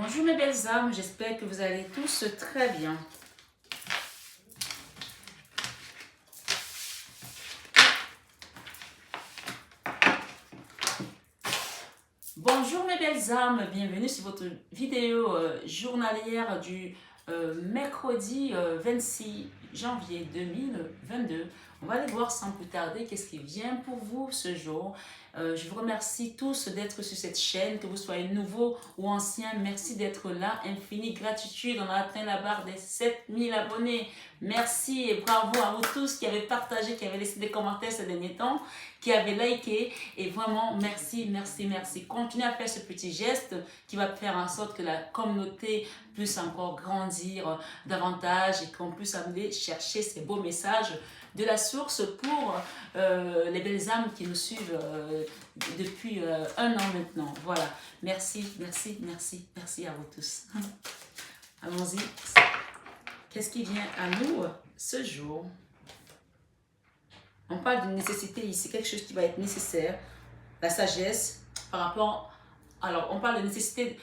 Bonjour mes belles âmes, j'espère que vous allez tous très bien. Bonjour mes belles âmes, bienvenue sur votre vidéo journalière du mercredi 26 janvier 2022. On va aller voir sans plus tarder qu'est-ce qui vient pour vous ce jour. Je vous remercie tous d'être sur cette chaîne, que vous soyez nouveaux ou anciens. Merci d'être là. Infinie gratitude. On a atteint la barre des 7000 abonnés. Merci et bravo à vous tous qui avez partagé, qui avez laissé des commentaires ces derniers temps, qui avez liké. Et vraiment, merci, merci, merci. Continuez à faire ce petit geste qui va faire en sorte que la communauté puisse encore grandir davantage et qu'on puisse aller chercher ces beaux messages de la source pour les belles âmes qui nous suivent depuis un an maintenant. Voilà. Merci, merci, merci, merci à vous tous. Allons-y. Qu'est-ce qui vient à nous ce jour? On parle d'une nécessité ici, quelque chose qui va être nécessaire. La sagesse par rapport... Alors, on parle de nécessité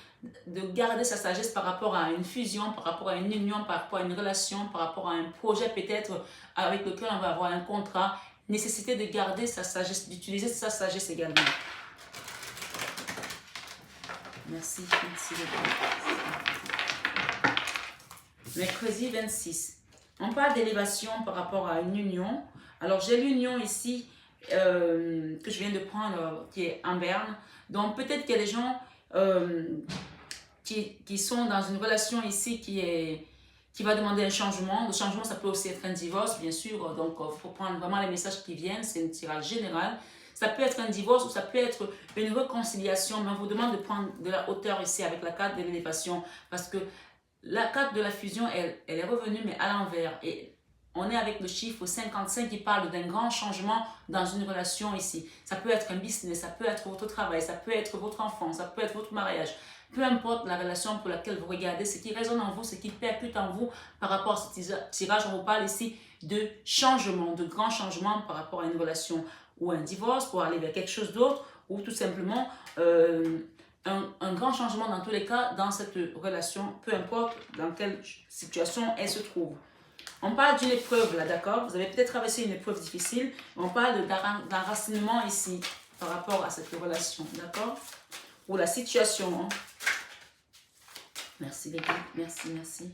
de garder sa sagesse par rapport à une fusion, par rapport à une union, par rapport à une relation, par rapport à un projet peut-être avec lequel on va avoir un contrat. Nécessité de garder sa sagesse, d'utiliser sa sagesse également. Merci, merci beaucoup. Mercredi 26. On parle d'élévation par rapport à une union. Alors, j'ai l'union ici que je viens de prendre qui est en Berne. Donc, peut-être qu'il y a des gens qui sont dans une relation ici qui va demander un changement. Le changement, ça peut aussi être un divorce, bien sûr. Donc, il faut prendre vraiment les messages qui viennent. C'est un tirage général. Ça peut être un divorce ou ça peut être une réconciliation. Mais on vous demande de prendre de la hauteur ici avec la carte de l'élévation. Parce que la carte de la fusion, elle est revenue, mais à l'envers. Et on est avec le chiffre 55 qui parle d'un grand changement dans une relation ici. Ça peut être un business, ça peut être votre travail, ça peut être votre enfant, ça peut être votre mariage. Peu importe la relation pour laquelle vous regardez, ce qui résonne en vous, ce qui percute en vous par rapport à ce tirage, on vous parle ici de changement, de grands changements par rapport à une relation ou un divorce pour aller vers quelque chose d'autre ou tout simplement un grand changement dans tous les cas dans cette relation, peu importe dans quelle situation elle se trouve. On parle d'une épreuve là, d'accord? Vous avez peut-être traversé une épreuve difficile. On parle d'enracinement ici par rapport à cette relation, d'accord? Ou la situation. Hein? Merci les gars, merci, merci.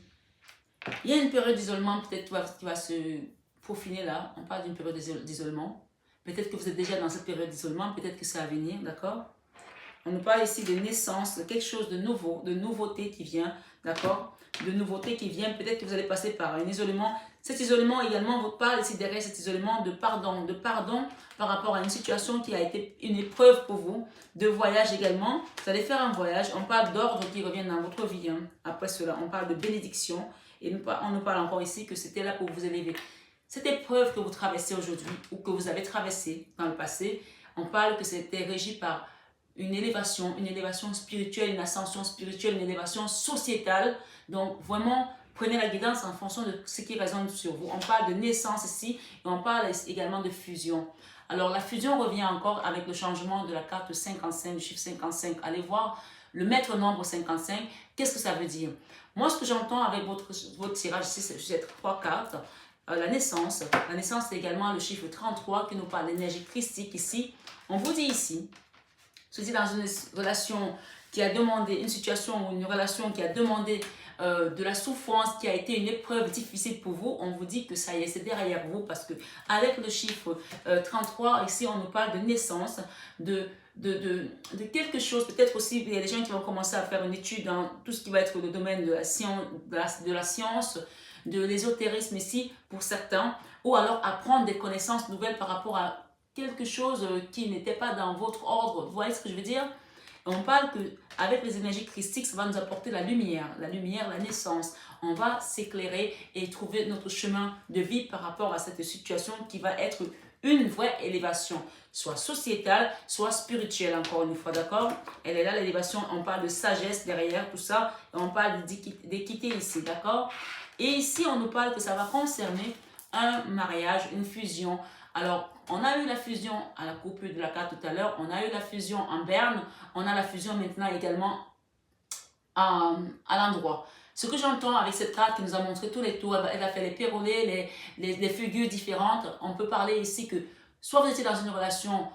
Il y a une période d'isolement peut-être qui va se peaufiner là. On parle d'une période d'isolement. Peut-être que vous êtes déjà dans cette période d'isolement, peut-être que c'est à venir, d'accord? On nous parle ici de naissance, de quelque chose de nouveau, de nouveauté qui vient, d'accord? De nouveauté qui vient, peut-être que vous allez passer par un isolement. Cet isolement également, vous parle ici derrière cet isolement de pardon par rapport à une situation qui a été une épreuve pour vous, de voyage également. Vous allez faire un voyage, on parle d'ordre qui revient dans votre vie. Hein. Après cela, on parle de bénédiction et on nous parle encore ici que c'était là pour vous élever. Cette épreuve que vous traversez aujourd'hui ou que vous avez traversée dans le passé, on parle que c'était régi par une élévation spirituelle, une ascension spirituelle, une élévation sociétale. Donc, vraiment, prenez la guidance en fonction de ce qui résonne sur vous. On parle de naissance ici et on parle également de fusion. Alors, la fusion revient encore avec le changement de la carte 55, du chiffre 55. Allez voir le maître nombre 55. Qu'est-ce que ça veut dire? Moi, ce que j'entends avec votre tirage ici, c'est ces trois cartes. La naissance, c'est également le chiffre 33 qui nous parle d'énergie christique ici. On vous dit ici, ceci dans une relation qui a demandé, une situation ou une relation qui a demandé de la souffrance, qui a été une épreuve difficile pour vous, on vous dit que ça y est, c'est derrière vous parce que avec le chiffre 33, ici on nous parle de naissance, de quelque chose, peut-être aussi il y a des gens qui vont commencer à faire une étude dans tout ce qui va être le domaine de la science, de l'ésotérisme ici pour certains, ou alors apprendre des connaissances nouvelles par rapport à quelque chose qui n'était pas dans votre ordre. Vous voyez ce que je veux dire? On parle qu'avec les énergies christiques, ça va nous apporter la lumière, la naissance. On va s'éclairer et trouver notre chemin de vie par rapport à cette situation qui va être une vraie élévation, soit sociétale, soit spirituelle, encore une fois, d'accord? Elle est là, l'élévation, on parle de sagesse derrière tout ça, et on parle d'équité ici, d'accord? Et ici, on nous parle que ça va concerner un mariage, une fusion. Alors, on a eu la fusion à la coupe de la carte tout à l'heure, on a eu la fusion en Berne, on a la fusion maintenant également à l'endroit. Ce que j'entends avec cette carte qui nous a montré tous les tours, elle a fait les pérolés, les figures différentes. On peut parler ici que soit vous étiez dans une relation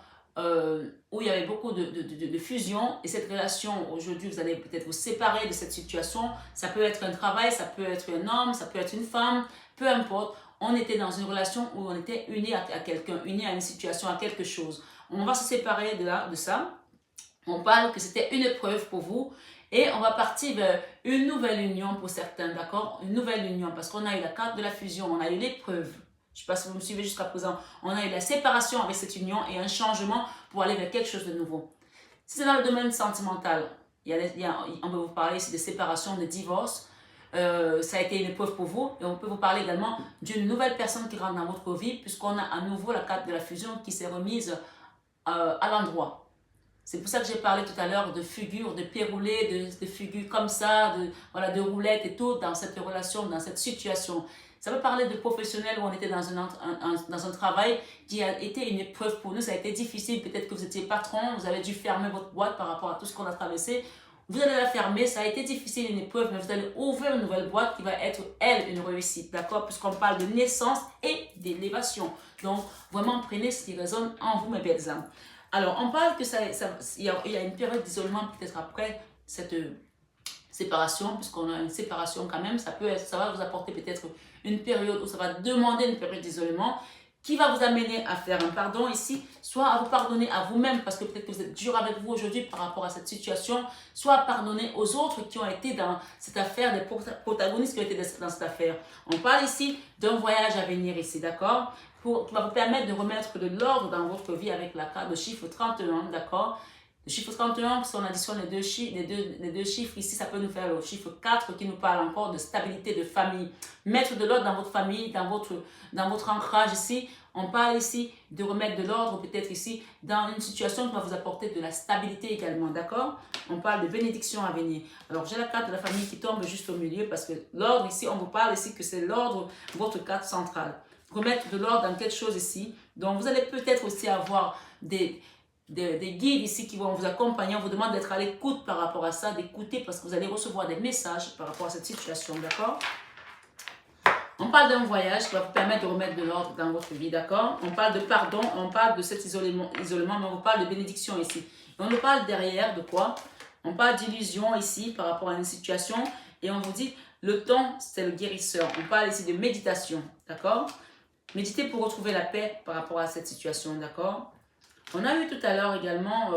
où il y avait beaucoup de fusion, et cette relation, aujourd'hui, vous allez peut-être vous séparer de cette situation. Ça peut être un travail, ça peut être un homme, ça peut être une femme, peu importe. On était dans une relation où on était unis à quelqu'un, unis à une situation, à quelque chose. On va se séparer de ça. On parle que c'était une épreuve pour vous et on va partir vers une nouvelle union pour certains, d'accord? Une nouvelle union parce qu'on a eu la carte de la fusion, on a eu l'épreuve. Je ne sais pas si vous me suivez jusqu'à présent. On a eu la séparation avec cette union et un changement pour aller vers quelque chose de nouveau. Si c'est dans le domaine sentimental, on peut vous parler ici de séparation, de divorce. Ça a été une épreuve pour vous et on peut vous parler également d'une nouvelle personne qui rentre dans votre vie puisqu'on a à nouveau la carte de la fusion qui s'est remise à l'endroit. C'est pour ça que j'ai parlé tout à l'heure de figures, de pérolés, de figures comme ça, voilà, de roulettes et tout dans cette relation, dans cette situation. Ça peut parler de professionnels où on était dans un travail qui a été une épreuve pour nous. Ça a été difficile. Peut-être que vous étiez patron, vous avez dû fermer votre boîte par rapport à tout ce qu'on a traversé. Vous allez la fermer, ça a été difficile, une épreuve, mais vous allez ouvrir une nouvelle boîte qui va être, elle, une réussite. D'accord? Puisqu'on parle de naissance et d'élévation. Donc, vraiment, prenez ce qui résonne en vous, mes belles âmes. Alors, on parle que il y a une période d'isolement peut-être après cette séparation, puisqu'on a une séparation quand même, ça va vous apporter peut-être une période où ça va demander une période d'isolement qui va vous amener à faire un pardon ici, soit à vous pardonner à vous-même, parce que peut-être que vous êtes dur avec vous aujourd'hui par rapport à cette situation, soit à pardonner aux autres qui ont été dans cette affaire, des protagonistes qui ont été dans cette affaire. On parle ici d'un voyage à venir ici, d'accord? Qui va vous permettre de remettre de l'ordre dans votre vie avec la carte de chiffre 31, d'accord? Le chiffre 31, si on additionne les deux chiffres ici, ça peut nous faire le chiffre 4 qui nous parle encore de stabilité de famille. Mettre de l'ordre dans votre famille, dans votre ancrage ici. On parle ici de remettre de l'ordre peut-être ici dans une situation qui va vous apporter de la stabilité également, d'accord? On parle de bénédiction à venir. Alors j'ai la carte de la famille qui tombe juste au milieu parce que l'ordre ici, on vous parle ici que c'est l'ordre, votre carte centrale. Remettre de l'ordre dans quelque chose ici. Donc vous allez peut-être aussi avoir des guides ici qui vont vous accompagner. On vous demande d'être à l'écoute par rapport à ça, d'écouter parce que vous allez recevoir des messages par rapport à cette situation, d'accord? On parle d'un voyage qui va vous permettre de remettre de l'ordre dans votre vie, d'accord? On parle de pardon, on parle de cet isolement, mais on vous parle de bénédiction ici. Et on nous parle derrière de quoi? On parle d'illusion ici par rapport à une situation et on vous dit le temps, c'est le guérisseur. On parle ici de méditation, d'accord? Méditez pour retrouver la paix par rapport à cette situation, d'accord? On a eu tout à l'heure également,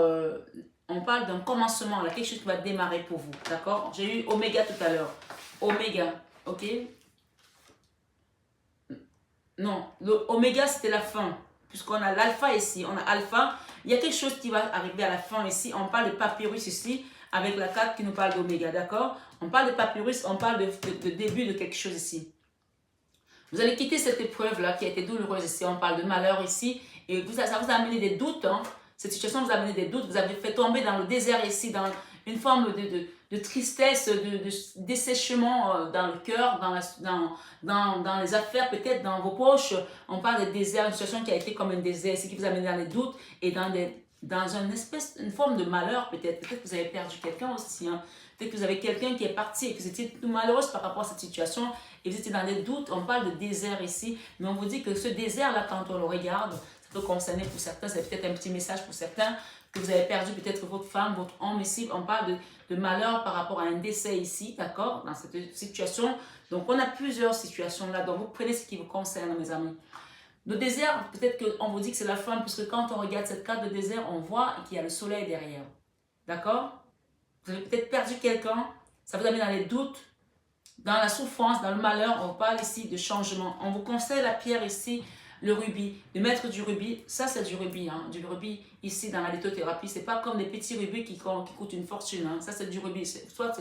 on parle d'un commencement, là, quelque chose qui va démarrer pour vous, d'accord? J'ai eu Oméga tout à l'heure. Oméga, ok? Non, le Oméga c'était la fin, puisqu'on a l'alpha ici, on a alpha. Il y a quelque chose qui va arriver à la fin ici. On parle de papyrus ici, avec la carte qui nous parle d'Oméga, d'accord? On parle de papyrus, on parle de début de quelque chose ici. Vous allez quitter cette épreuve-là qui a été douloureuse ici. On parle de malheur ici. Et ça vous a amené des doutes. Hein. Cette situation vous a amené des doutes. Vous avez fait tomber dans le désert ici, dans une forme de tristesse, de dessèchement dans le cœur, dans les affaires, peut-être dans vos poches. On parle de désert, une situation qui a été comme un désert ici, qui vous a amené dans les doutes et dans une forme de malheur peut-être. Peut-être que vous avez perdu quelqu'un aussi. Hein. Peut-être que vous avez quelqu'un qui est parti et que vous étiez tout malheureuse par rapport à cette situation et vous étiez dans des doutes. On parle de désert ici, mais on vous dit que ce désert-là, quand on le regarde, ça peut concerner pour certains, c'est peut-être un petit message pour certains, que vous avez perdu peut-être votre femme, votre homme ici. On parle de malheur par rapport à un décès ici, d'accord, dans cette situation. Donc, on a plusieurs situations là, donc vous prenez ce qui vous concerne, mes amis. Le désert, peut-être qu'on vous dit que c'est la fin, puisque quand on regarde cette carte de désert, on voit qu'il y a le soleil derrière. D'accord? Vous avez peut-être perdu quelqu'un, ça vous amène dans les doutes, dans la souffrance, dans le malheur. On parle ici de changement. On vous conseille la pierre ici, le rubis, de mettre du rubis. Ça, c'est du rubis. Hein. Du rubis ici dans la lithothérapie. Ce n'est pas comme des petits rubis qui coûtent une fortune. Hein. Ça, c'est du rubis. Soit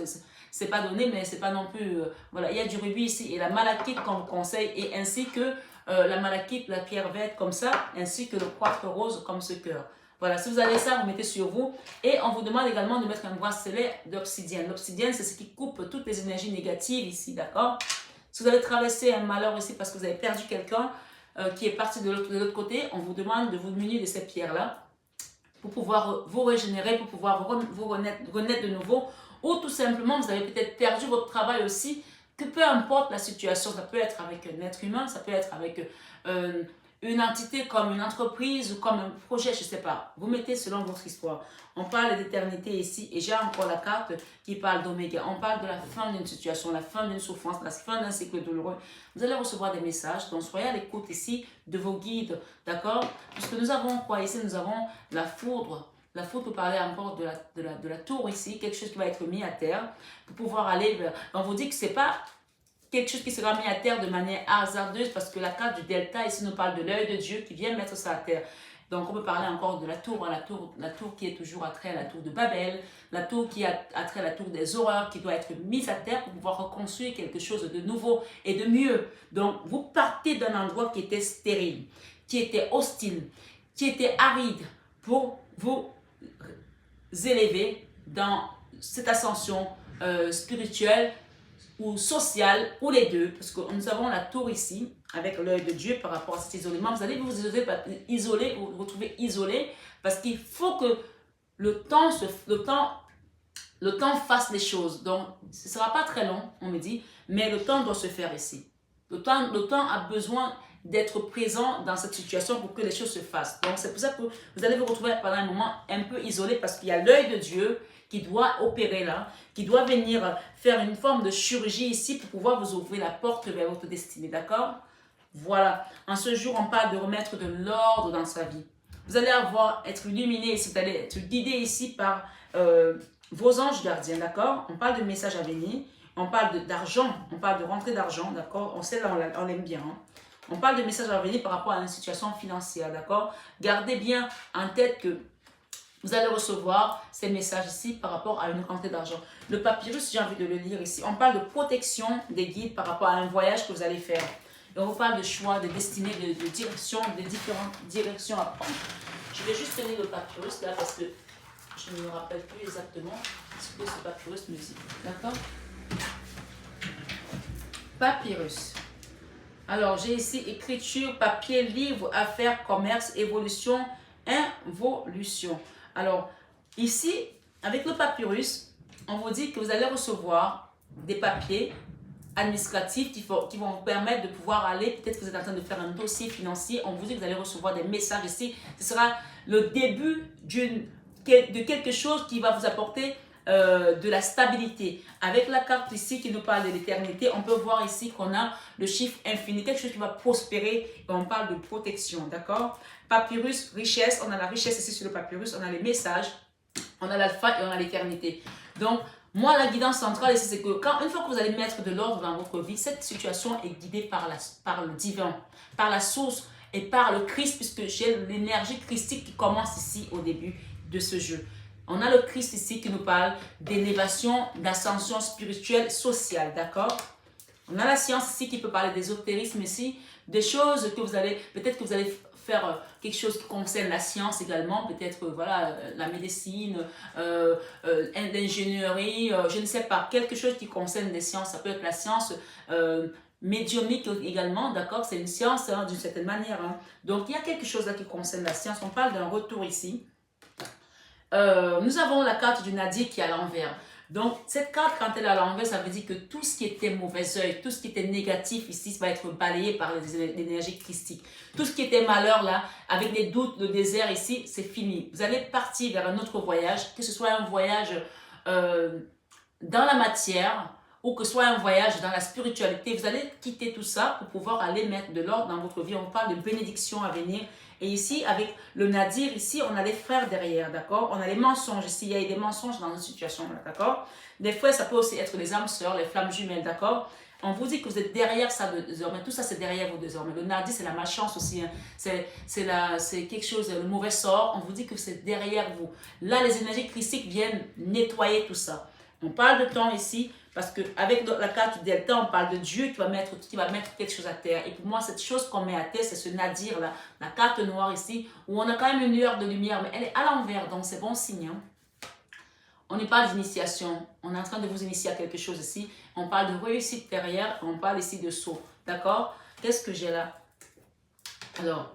c'est pas donné, mais c'est pas non plus... voilà, il y a du rubis ici. Et la malachite qu'on vous conseille, et ainsi que la malachite, la pierre verte comme ça, ainsi que le quartz rose comme ce cœur. Voilà, si vous avez ça, vous mettez sur vous. Et on vous demande également de mettre un bracelet d'obsidienne. L'obsidienne, c'est ce qui coupe toutes les énergies négatives ici, d'accord? Si vous avez traversé un malheur ici parce que vous avez perdu quelqu'un qui est parti de l'autre côté, on vous demande de vous munir de ces pierres-là pour pouvoir vous régénérer, pour pouvoir vous renaître de nouveau ou tout simplement vous avez peut-être perdu votre travail aussi, que peu importe la situation, ça peut être avec un être humain, ça peut être avec une entité comme une entreprise ou comme un projet, je ne sais pas. Vous mettez selon votre histoire. On parle d'éternité ici et j'ai encore la carte qui parle d'oméga. On parle de la fin d'une situation, la fin d'une souffrance, la fin d'un cycle douloureux. Vous allez recevoir des messages, donc soyez à l'écoute ici de vos guides, d'accord? Puisque nous avons quoi ici? Nous avons la foudre. La foudre peut parler encore de la tour ici, quelque chose qui va être mis à terre pour pouvoir aller vers... On vous dit que ce n'est pas quelque chose qui sera mis à terre de manière hasardeuse parce que la carte du delta ici nous parle de l'œil de Dieu qui vient mettre ça à terre. Donc on peut parler encore de la tour, hein, la tour qui est toujours attrait à la tour de Babel, la tour qui a attrait à la tour des horreurs qui doit être mise à terre pour pouvoir reconstruire quelque chose de nouveau et de mieux. Donc vous partez d'un endroit qui était stérile, qui était hostile, qui était aride pour vous élever dans cette ascension spirituelle ou sociale, ou les deux, parce que nous avons la tour ici, avec l'œil de Dieu par rapport à cet isolement. Vous allez vous isoler, vous retrouver isolé, parce qu'il faut que le temps fasse les choses. Donc, ce ne sera pas très long, on me dit, mais le temps doit se faire ici. Le temps a besoin d'être présent dans cette situation pour que les choses se fassent. Donc, c'est pour ça que vous allez vous retrouver pendant un moment un peu isolé, parce qu'il y a l'œil de Dieu qui doit opérer là, qui doit venir faire une forme de chirurgie ici pour pouvoir vous ouvrir la porte vers votre destinée, d'accord? Voilà. En ce jour, on parle de remettre de l'ordre dans sa vie. Vous allez être illuminé ici, vous allez être guidé ici par vos anges gardiens, d'accord? On parle de messages à venir, on parle d'argent, on parle de rentrée d'argent, d'accord? On sait là, on l'aime bien, hein? On parle de messages à venir par rapport à une situation financière, d'accord? Gardez bien en tête que vous allez recevoir ces messages ici par rapport à une rentrée d'argent. Le papyrus, j'ai envie de le lire ici. On parle de protection des guides par rapport à un voyage que vous allez faire. Et on vous parle de choix, de destinée, de direction, de différentes directions à prendre. Je vais juste tenir le papyrus là parce que je ne me rappelle plus exactement ce que ce papyrus me dit. D'accord? Papyrus. Alors, j'ai ici écriture, papier, livre, affaires, commerce, évolution, involution. Alors, ici, avec le papyrus, on vous dit que vous allez recevoir des papiers administratifs qui vont vous permettre de pouvoir aller, peut-être que vous êtes en train de faire un dossier financier, on vous dit que vous allez recevoir des messages ici. Ce sera le début de quelque chose qui va vous apporter de la stabilité. Avec la carte ici qui nous parle de l'éternité, on peut voir ici qu'on a le chiffre infini, quelque chose qui va prospérer et on parle de protection, d'accord? Papyrus, richesse, on a la richesse ici sur le papyrus, on a les messages, on a l'alpha et on a l'éternité. Donc, moi, la guidance centrale ici, c'est que une fois que vous allez mettre de l'ordre dans votre vie, cette situation est guidée par le divin, par la source et par le Christ, puisque j'ai l'énergie christique qui commence ici au début de ce jeu. On a le Christ ici qui nous parle d'élévation, d'ascension spirituelle, sociale, d'accord? On a la science ici qui peut parler d'ésotérisme ici, des choses que vous allez, peut-être que vous allez faire quelque chose qui concerne la science également, peut-être voilà, la médecine, l'ingénierie, je ne sais pas, quelque chose qui concerne les sciences, ça peut être la science médiumnique également, d'accord? C'est une science hein, d'une certaine manière. Hein. Donc il y a quelque chose là qui concerne la science, on parle d'un retour ici. Nous avons la carte du Nadir qui est à l'envers. Donc, cette carte, quand elle est à l'envers, ça veut dire que tout ce qui était mauvais œil, tout ce qui était négatif ici, va être balayé par l'énergie christique. Tout ce qui était malheur là, avec les doutes, le désert ici, c'est fini. Vous allez partir vers un autre voyage, que ce soit un voyage dans la matière ou que ce soit un voyage dans la spiritualité. Vous allez quitter tout ça pour pouvoir aller mettre de l'ordre dans votre vie. On parle de bénédiction à venir. Et ici, avec le Nadir, ici, on a les frères derrière, d'accord? On a les mensonges ici, il y a des mensonges dans une situation, d'accord? Des fois, ça peut aussi être les âmes sœurs, les flammes jumelles, d'accord? On vous dit que vous êtes derrière ça désormais, tout ça c'est derrière vous désormais. Le Nadir, c'est la malchance aussi, hein. C'est quelque chose, le mauvais sort, on vous dit que c'est derrière vous. Là, les énergies christiques viennent nettoyer tout ça. On parle de temps ici, parce qu'avec la carte du delta, on parle de Dieu qui va mettre quelque chose à terre. Et pour moi, cette chose qu'on met à terre, c'est ce nadir là, la carte noire ici, où on a quand même une lueur de lumière, mais elle est à l'envers, donc c'est bon signe. Hein. On n'est pas d'initiation, on est en train de vous initier à quelque chose ici. On parle de réussite derrière, on parle ici de saut. D'accord? Qu'est-ce que j'ai là? Alors,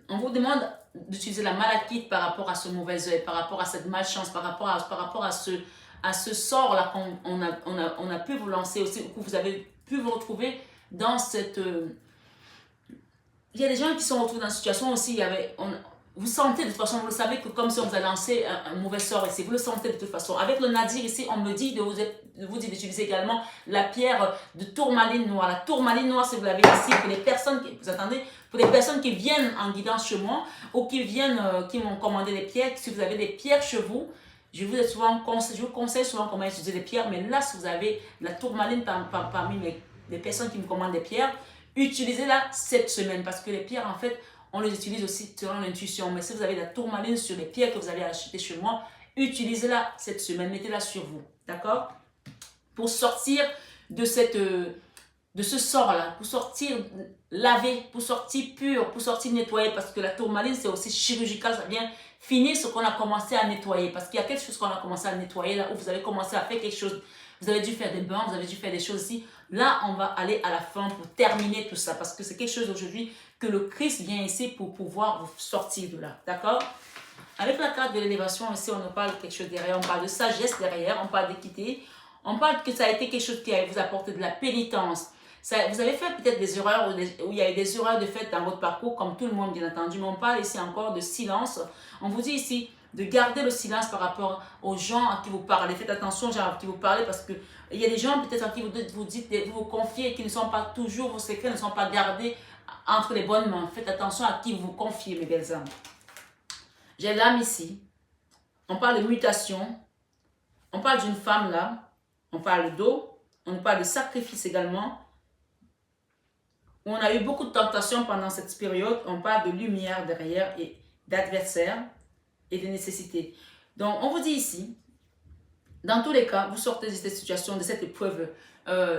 on vous demande d'utiliser la malachite par rapport à ce mauvais œil, par rapport à cette malchance, par rapport à ce à ce sort-là qu'on on a pu vous lancer aussi, ou que vous avez pu vous retrouver dans cette... il y a des gens qui sont retrouvés dans une situation aussi, vous sentez de toute façon, vous le savez que comme si on vous a lancé un mauvais sort ici, vous le sentez de toute façon. Avec le nadir ici, on me dit de vous dire d'utiliser également la pierre de tourmaline noire. La tourmaline noire, si vous l'avez ici, pour les personnes qui, vous attendez, pour les personnes qui viennent en guidance chez moi ou qui viennent, qui m'ont commandé des pierres, si vous avez des pierres chez vous, je vous conseille souvent comment utiliser les pierres, mais là, si vous avez la tourmaline parmi les personnes qui me commandent des pierres, utilisez-la cette semaine parce que les pierres, en fait, on les utilise aussi selon l'intuition. Mais si vous avez de la tourmaline sur les pierres que vous avez achetées chez moi, utilisez-la cette semaine. Mettez-la sur vous. D'accord? Pour sortir de ce sort-là. Pour sortir lavé. Pour sortir pur. Pour sortir nettoyé. Parce que la tourmaline, c'est aussi chirurgical. Ça vient finir ce qu'on a commencé à nettoyer. Parce qu'il y a quelque chose qu'on a commencé à nettoyer là où vous avez commencé à faire quelque chose. Vous avez dû faire des bains. Vous avez dû faire des choses ici. Là, on va aller à la fin pour terminer tout ça. Parce que c'est quelque chose aujourd'hui que le Christ vient ici pour pouvoir vous sortir de là. D'accord? Avec la carte de l'élévation, ici, on nous parle de quelque chose derrière. On parle de sagesse derrière. On parle d'équité. On parle que ça a été quelque chose qui vous apporté de la pénitence. Vous avez fait peut-être des erreurs où il y a eu des erreurs de fait dans votre parcours, comme tout le monde, bien entendu. Mais on parle ici encore de silence. On vous dit ici de garder le silence par rapport aux gens à qui vous parlez. Faites attention aux gens à qui vous parlez parce que il y a des gens peut-être à qui vous confiez et qui ne sont pas toujours, vos secrets ne sont pas gardés entre les bonnes mains. Faites attention à qui vous confiez, mes belles âmes. J'ai l'âme ici. On parle de mutation. On parle d'une femme là. On parle d'eau. On parle de sacrifice également. On a eu beaucoup de tentations pendant cette période. On parle de lumière derrière et d'adversaire et de nécessité. Donc, on vous dit ici, dans tous les cas, vous sortez de cette situation, de cette épreuve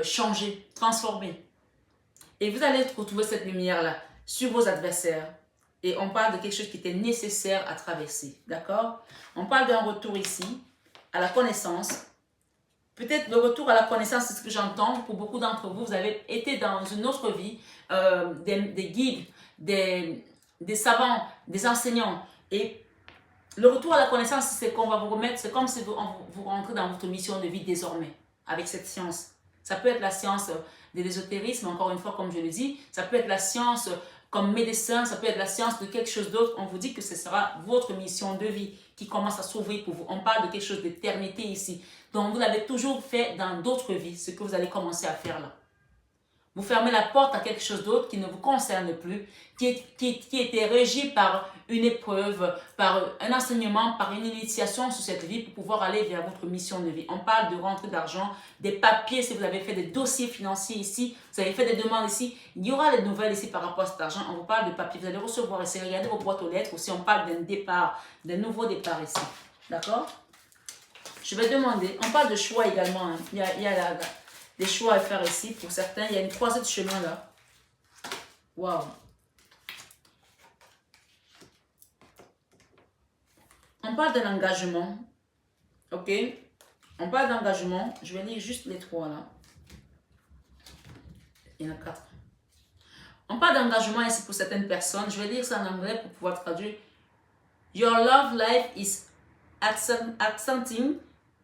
changée, transformée. Et vous allez retrouver cette lumière-là sur vos adversaires. Et on parle de quelque chose qui était nécessaire à traverser. D'accord? On parle d'un retour ici à la connaissance. Peut-être le retour à la connaissance, c'est ce que j'entends. Pour beaucoup d'entre vous, vous avez été dans une autre vie, des guides, des savants, des enseignants. Et le retour à la connaissance, c'est qu'on va vous remettre, c'est comme si vous rentrez dans votre mission de vie désormais, avec cette science. Ça peut être la science de l'ésotérisme, encore une fois, comme je le dis. Ça peut être la science comme médecin, ça peut être la science de quelque chose d'autre. On vous dit que ce sera votre mission de vie qui commence à s'ouvrir pour vous. On parle de quelque chose d'éternité ici. Donc, vous l'avez toujours fait dans d'autres vies, ce que vous allez commencer à faire là. Vous fermez la porte à quelque chose d'autre qui ne vous concerne plus, qui était régi par une épreuve, par un enseignement, par une initiation sur cette vie pour pouvoir aller vers votre mission de vie. On parle de rentrée d'argent, des papiers, si vous avez fait des dossiers financiers ici, vous avez fait des demandes ici, il y aura des nouvelles ici par rapport à cet argent. On vous parle de papiers, vous allez recevoir ici, regardez vos boîtes aux lettres, aussi on parle d'un départ, d'un nouveau départ ici. D'accord? Je vais demander, on parle de choix également, hein. Il y a des choix à faire ici pour certains. Il y a une croisée de chemin là. Waouh. On parle d'un engagement. Ok. On parle d'engagement. Je vais lire juste les trois là. Il y en a 4. On parle d'engagement ici pour certaines personnes. Je vais lire ça en anglais pour pouvoir traduire. Your love life is accenting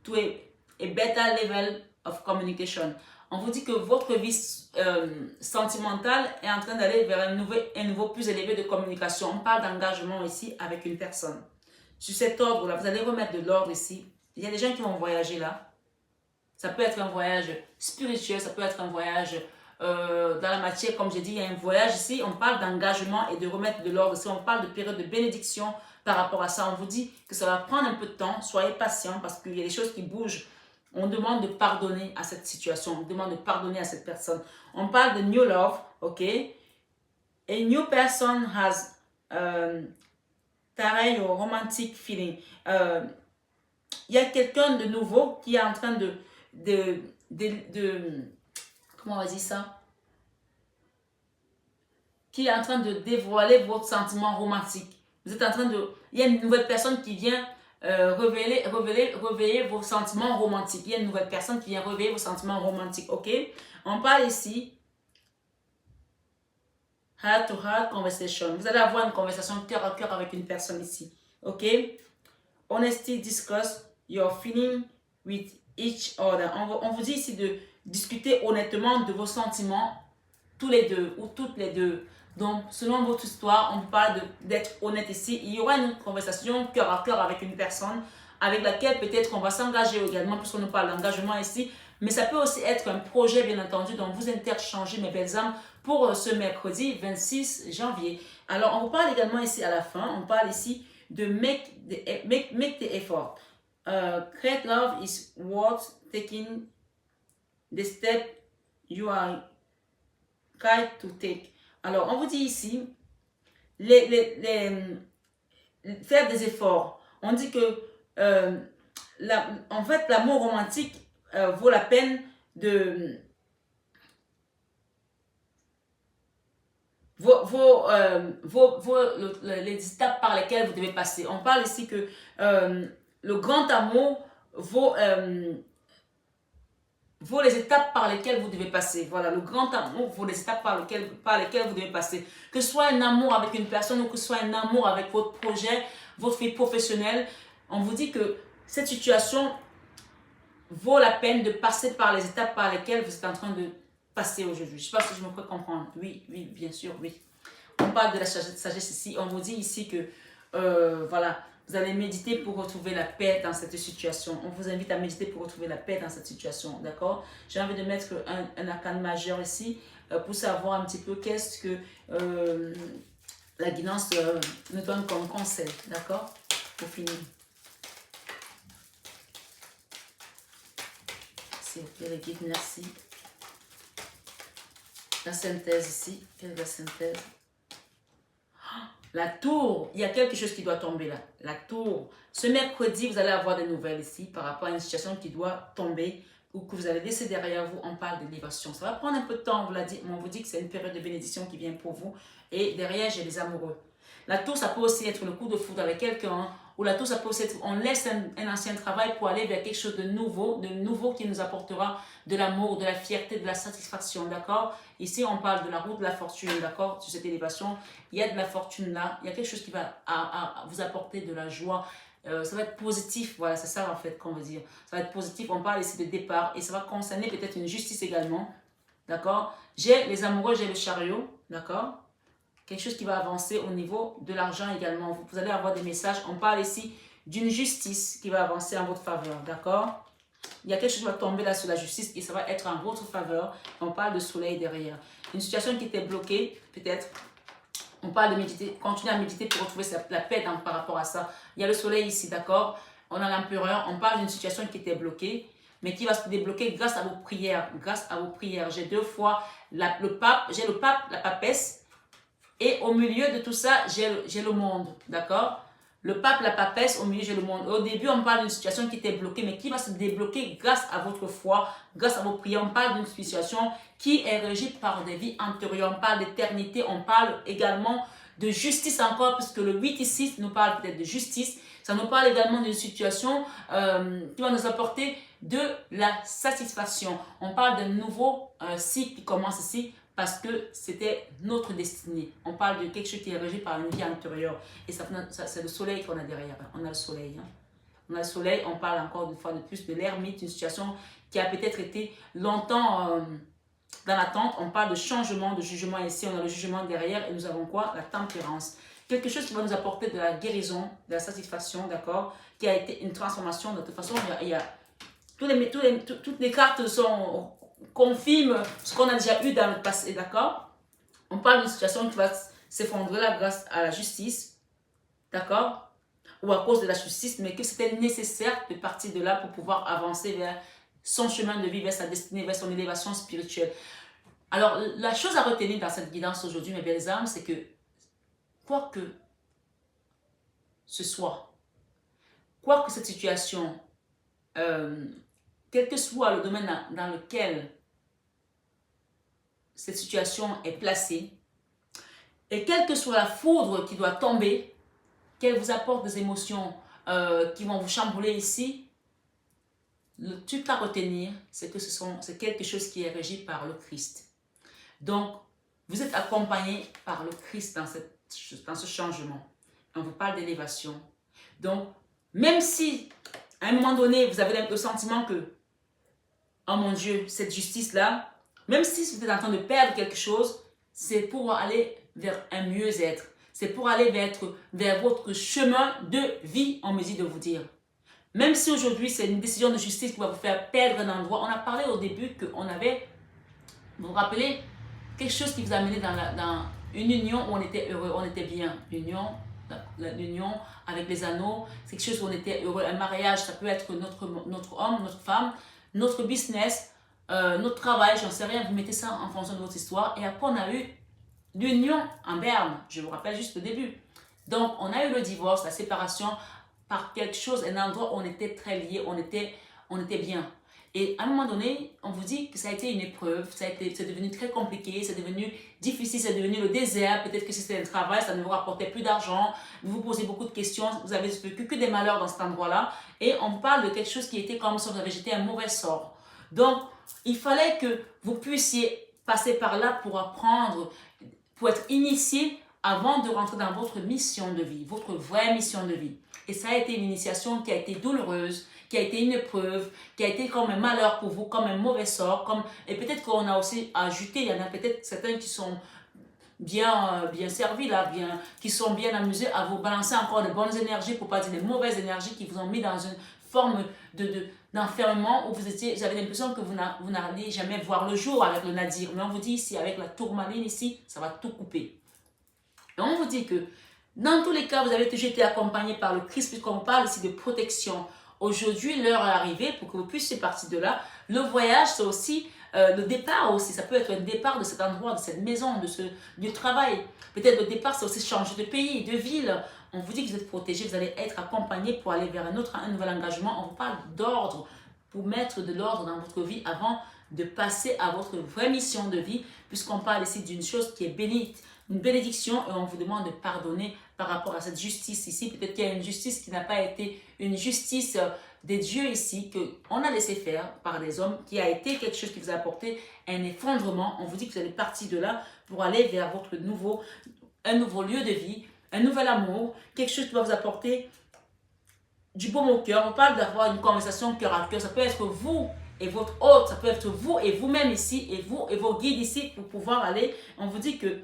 to a better level of communication. On vous dit que votre vie sentimentale est en train d'aller vers un niveau plus élevé de communication. On parle d'engagement ici avec une personne. Sur cet ordre-là, vous allez remettre de l'ordre ici. Il y a des gens qui vont voyager là. Ça peut être un voyage spirituel, ça peut être un voyage dans la matière. Comme j'ai dit, il y a un voyage ici. On parle d'engagement et de remettre de l'ordre ici. On parle de période de bénédiction par rapport à ça. On vous dit que ça va prendre un peu de temps. Soyez patient parce qu'il y a des choses qui bougent. On demande de pardonner à cette situation. On demande de pardonner à cette personne. On parle de new love, ok? A new person has your romantic feeling. Il y a quelqu'un de nouveau qui est en train de comment on va dire ça? Qui est en train de dévoiler votre sentiment romantique. Vous êtes en train de... Il y a une nouvelle personne qui vient réveiller vos sentiments romantiques. Il y a une nouvelle personne qui vient réveiller vos sentiments romantiques, ok? On parle ici heart to heart conversation. Vous allez avoir une conversation cœur à cœur avec une personne ici, ok? Honesty discuss your feeling with each other. On vous dit ici de discuter honnêtement de vos sentiments, tous les deux ou toutes les deux. Donc, selon votre histoire, on vous parle d'être honnête ici. Il y aura une conversation cœur à cœur avec une personne avec laquelle peut-être on va s'engager également, puisqu'on nous parle d'engagement ici. Mais ça peut aussi être un projet, bien entendu, dont vous interchangez, mes belles âmes, pour ce mercredi 26 janvier. Alors, on vous parle également ici à la fin, on parle ici de make the effort. Create love is worth taking the step you are kind to take. Alors, on vous dit ici, faire des efforts. On dit que, en fait, l'amour romantique vaut la peine de... les étapes par lesquelles vous devez passer. On parle ici que le grand amour vaut les étapes par lesquelles vous devez passer. Voilà, le grand amour vaut les étapes par lesquelles vous devez passer. Que ce soit un amour avec une personne ou que ce soit un amour avec votre projet, votre vie professionnelle, on vous dit que cette situation vaut la peine de passer par les étapes par lesquelles vous êtes en train de passer aujourd'hui. Je ne sais pas si je me peux comprendre. Oui, oui, bien sûr, oui. On parle de la sagesse ici. On vous dit ici que, voilà, vous allez méditer pour retrouver la paix dans cette situation. On vous invite à méditer pour retrouver la paix dans cette situation, d'accord? J'ai envie de mettre un arcane majeur ici pour savoir un petit peu qu'est-ce que la guidance nous donne comme conseil, d'accord? Pour finir. S'il vous plaît, les guides, merci. La synthèse ici. Quelle est la synthèse? La tour, il y a quelque chose qui doit tomber là. La tour. Ce mercredi, vous allez avoir des nouvelles ici par rapport à une situation qui doit tomber ou que vous allez laisser derrière vous. On parle d'élévation. Ça va prendre un peu de temps, on vous dit que c'est une période de bénédiction qui vient pour vous. Et derrière, j'ai les amoureux. La tour, ça peut aussi être le coup de foudre avec quelqu'un. Ou la tour, ça peut aussi être, on laisse un ancien travail pour aller vers quelque chose de nouveau qui nous apportera de l'amour, de la fierté, de la satisfaction, d'accord? Ici, on parle de la route de la fortune, d'accord? Sur cette élévation, il y a de la fortune là, il y a quelque chose qui va vous apporter de la joie. Ça va être positif, voilà, c'est ça en fait qu'on veut dire. Ça va être positif, on parle ici de départ et ça va concerner peut-être une justice également, d'accord? J'ai les amoureux, j'ai le chariot, d'accord? Quelque chose qui va avancer au niveau de l'argent également. Vous allez avoir des messages. On parle ici d'une justice qui va avancer en votre faveur. D'accord? Il y a quelque chose qui va tomber là sur la justice et ça va être en votre faveur. On parle de soleil derrière. Une situation qui était bloquée, peut-être. On parle de méditer. Continuez à méditer pour retrouver la paix par rapport à ça. Il y a le soleil ici, d'accord? On a l'empereur. On parle d'une situation qui était bloquée, mais qui va se débloquer grâce à vos prières. Grâce à vos prières. J'ai deux fois le pape, la papesse. Et au milieu de tout ça, j'ai le monde, d'accord? Le pape, la papesse, au milieu, j'ai le monde. Au début, on parle d'une situation qui était bloquée, mais qui va se débloquer grâce à votre foi, grâce à vos prières. On parle d'une situation qui est régie par des vies antérieures. On parle d'éternité, on parle également de justice encore, puisque le 8 ici nous parle peut-être de justice. Ça nous parle également d'une situation qui va nous apporter de la satisfaction. On parle d'un nouveau cycle qui commence ici, parce que c'était notre destinée. On parle de quelque chose qui est régi par une vie antérieure. Et ça c'est le soleil qu'on a derrière. On a le soleil. Hein. On a le soleil, on parle encore une fois de plus de l'ermite, une situation qui a peut-être été longtemps dans l'attente. On parle de changement, de jugement ici. On a le jugement derrière et nous avons quoi? La tempérance. Quelque chose qui va nous apporter de la guérison, de la satisfaction, d'accord? Qui a été une transformation. De toute façon, toutes les cartes confirment ce qu'on a déjà eu dans le passé, d'accord? On parle d'une situation qui va s'effondrer là grâce à la justice, d'accord? Ou à cause de la justice, mais que c'était nécessaire de partir de là pour pouvoir avancer vers son chemin de vie, vers sa destinée, vers son élévation spirituelle. Alors, la chose à retenir dans cette guidance aujourd'hui, mes belles âmes, c'est que quoi que ce soit, quoi que cette situation, quel que soit le domaine dans lequel cette situation est placée, et quelle que soit la foudre qui doit tomber, qu'elle vous apporte des émotions qui vont vous chambouler ici, le truc à retenir, c'est que c'est quelque chose qui est régi par le Christ. Donc, vous êtes accompagné par le Christ dans ce changement. On vous parle d'élévation. Donc, même si À un moment donné, vous avez le sentiment que, oh mon Dieu, cette justice-là, même si vous êtes en train de perdre quelque chose, c'est pour aller vers un mieux-être. C'est pour aller vers votre chemin de vie, on me dit de vous dire. Même si aujourd'hui, c'est une décision de justice qui va vous faire perdre un endroit. On a parlé au début qu'on avait, vous vous rappelez, quelque chose qui vous a amené dans une union où on était heureux, on était bien. L'union avec les anneaux, c'est quelque chose où on était heureux. Un mariage, ça peut être notre homme, notre femme, notre business, notre travail, j'en sais rien. Vous mettez ça en fonction de votre histoire. Et après, on a eu l'union en berne. Je vous rappelle juste le début. Donc, on a eu le divorce, la séparation par quelque chose, un endroit où on était très liés, on était bien. Et à un moment donné, on vous dit que ça a été une épreuve, c'est devenu très compliqué, c'est devenu difficile, c'est devenu le désert. Peut-être que si c'était un travail, ça ne vous rapportait plus d'argent, vous vous posez beaucoup de questions, vous avez vécu que des malheurs dans cet endroit-là. Et on parle de quelque chose qui était comme si vous avez jeté un mauvais sort. Donc, il fallait que vous puissiez passer par là pour apprendre, pour être initié avant de rentrer dans votre mission de vie, votre vraie mission de vie. Et ça a été une initiation qui a été douloureuse, qui a été une épreuve, qui a été comme un malheur pour vous, comme un mauvais sort. Et peut-être qu'on a aussi ajouté, il y en a peut-être certains qui sont bien servis, là, qui sont bien amusés à vous balancer encore de bonnes énergies, pour ne pas dire des mauvaises énergies qui vous ont mis dans une forme d'enfermement où vous avez l'impression que vous n'allez jamais voir le jour avec le nadir. Mais on vous dit ici, avec la tourmaline ici, ça va tout couper. Et on vous dit que dans tous les cas, vous avez toujours été accompagné par le Christ, puisqu'on parle ici de protection. Aujourd'hui, l'heure est arrivée pour que vous puissiez partir de là. Le voyage, c'est aussi le départ aussi. Ça peut être un départ de cet endroit, de cette maison, du travail. Peut-être le départ, c'est aussi changer de pays, de ville. On vous dit que vous êtes protégé, vous allez être accompagné pour aller vers un nouvel engagement. On vous parle d'ordre, pour mettre de l'ordre dans votre vie avant de passer à votre vraie mission de vie, puisqu'on parle ici d'une chose qui est bénite, une bénédiction, et on vous demande de pardonner par rapport à cette justice ici. Peut-être qu'il y a une justice qui n'a pas été une justice des dieux ici, qu'on a laissé faire par les hommes, qui a été quelque chose qui vous a apporté un effondrement. On vous dit que vous allez partir de là pour aller vers un nouveau lieu de vie, un nouvel amour, quelque chose qui va vous apporter du baume au cœur. On parle d'avoir une conversation cœur à cœur. Ça peut être vous et votre hôte, ça peut être vous et vous-même ici, et vous et vos guides ici, pour pouvoir aller. On vous dit que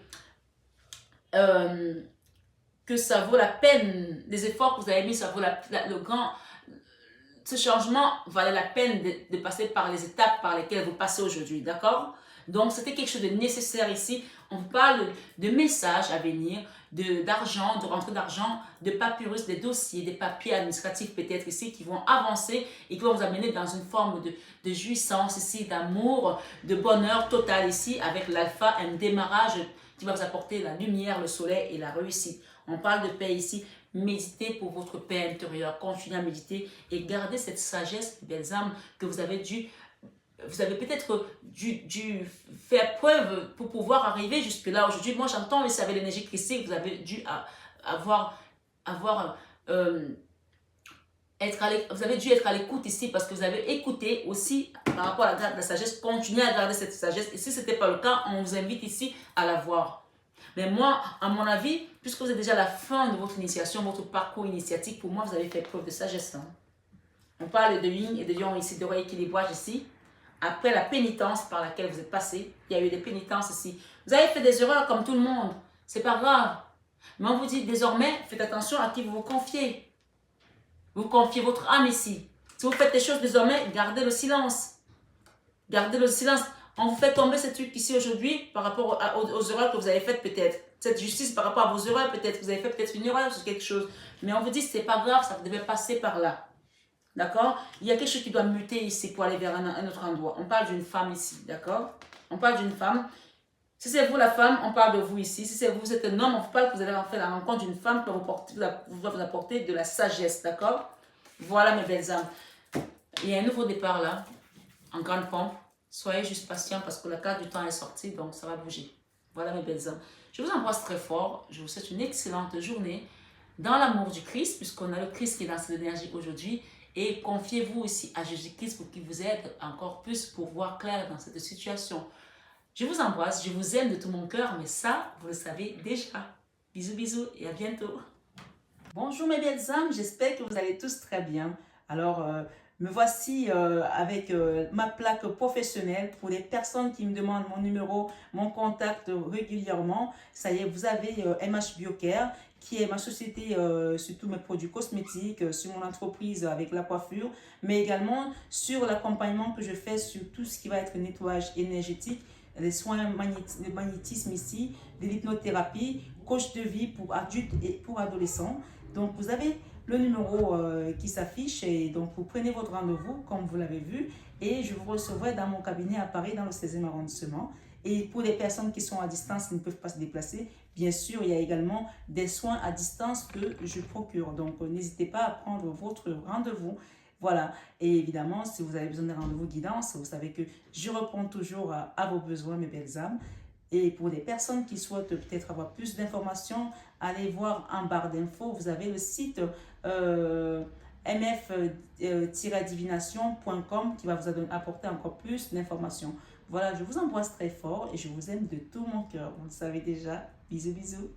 ça vaut la peine, les efforts que vous avez mis, ça vaut ce changement valait la peine de passer par les étapes par lesquelles vous passez aujourd'hui, d'accord? Donc, c'était quelque chose de nécessaire ici. On vous parle de messages à venir, d'argent, de rentrée d'argent, de papyrus, des dossiers, des papiers administratifs peut-être ici qui vont avancer et qui vont vous amener dans une forme de jouissance ici, d'amour, de bonheur total ici, avec l'alpha, un démarrage qui va vous apporter la lumière, le soleil et la réussite. On parle de paix ici. Méditez pour votre paix intérieure. Continuez à méditer et gardez cette sagesse, belles âmes, que vous avez peut-être dû faire preuve pour pouvoir arriver jusque-là aujourd'hui. Moi, j'entends ici avec l'énergie christique, vous avez dû vous avez dû être à l'écoute ici parce que vous avez écouté aussi par rapport à la sagesse. Continuez à garder cette sagesse. Et si ce n'était pas le cas, on vous invite ici à la voir. Mais moi, à mon avis, puisque vous êtes déjà à la fin de votre initiation, votre parcours initiatique, pour moi, vous avez fait preuve de sagesse. Hein? On parle de yin et de yang ici, de rééquilibrage ici. Après la pénitence par laquelle vous êtes passé, il y a eu des pénitences ici. Vous avez fait des erreurs comme tout le monde. C'est pas grave. Mais on vous dit désormais, faites attention à qui vous vous confiez. Vous confiez votre âme ici. Si vous faites des choses désormais, gardez le silence. Gardez le silence. On vous fait tomber ce truc ici aujourd'hui par rapport aux erreurs que vous avez faites peut-être. Cette justice par rapport à vos erreurs peut-être. Vous avez fait peut-être une erreur sur quelque chose. Mais on vous dit c'est pas grave, ça devait passer par là. D'accord? Il y a quelque chose qui doit muter ici pour aller vers un autre endroit. On parle d'une femme ici. D'accord? On parle d'une femme. Si c'est vous la femme, on parle de vous ici. Si c'est vous êtes un homme, on parle que vous allez en faire la rencontre d'une femme qui va vous apporter de la sagesse. D'accord? Voilà mes belles âmes. Il y a un nouveau départ là, en grande pompe. Soyez juste patient parce que la carte du temps est sortie, donc ça va bouger. Voilà mes belles âmes. Je vous embrasse très fort. Je vous souhaite une excellente journée dans l'amour du Christ, puisqu'on a le Christ qui est dans cette énergie aujourd'hui. Et confiez-vous aussi à Jésus-Christ pour qu'il vous aide encore plus pour voir clair dans cette situation. Je vous embrasse, je vous aime de tout mon cœur, mais ça, vous le savez déjà. Bisous, bisous et à bientôt. Bonjour mes belles âmes, j'espère que vous allez tous très bien. Alors, me voici avec ma plaque professionnelle pour les personnes qui me demandent mon numéro, mon contact régulièrement. Ça y est, vous avez MH Biocare, qui est ma société sur tous mes produits cosmétiques, sur mon entreprise avec la coiffure, mais également sur l'accompagnement que je fais sur tout ce qui va être nettoyage énergétique, les soins de magnétisme ici, de l'hypnothérapie, coach de vie pour adultes et pour adolescents. Donc, vous avez le numéro qui s'affiche et donc vous prenez votre rendez-vous comme vous l'avez vu et je vous recevrai dans mon cabinet à Paris dans le 16e arrondissement. Et pour les personnes qui sont à distance, qui ne peuvent pas se déplacer, bien sûr, il y a également des soins à distance que je procure. Donc, n'hésitez pas à prendre votre rendez-vous. Voilà. Et évidemment, si vous avez besoin d'un rendez-vous guidance, vous savez que je réponds toujours à vos besoins, mes belles âmes. Et pour les personnes qui souhaitent peut-être avoir plus d'informations, allez voir en barre d'infos, vous avez le site mf-divination.com qui va vous apporter encore plus d'informations. Voilà, je vous embrasse très fort et je vous aime de tout mon cœur. Vous le savez déjà. Bisous, bisous.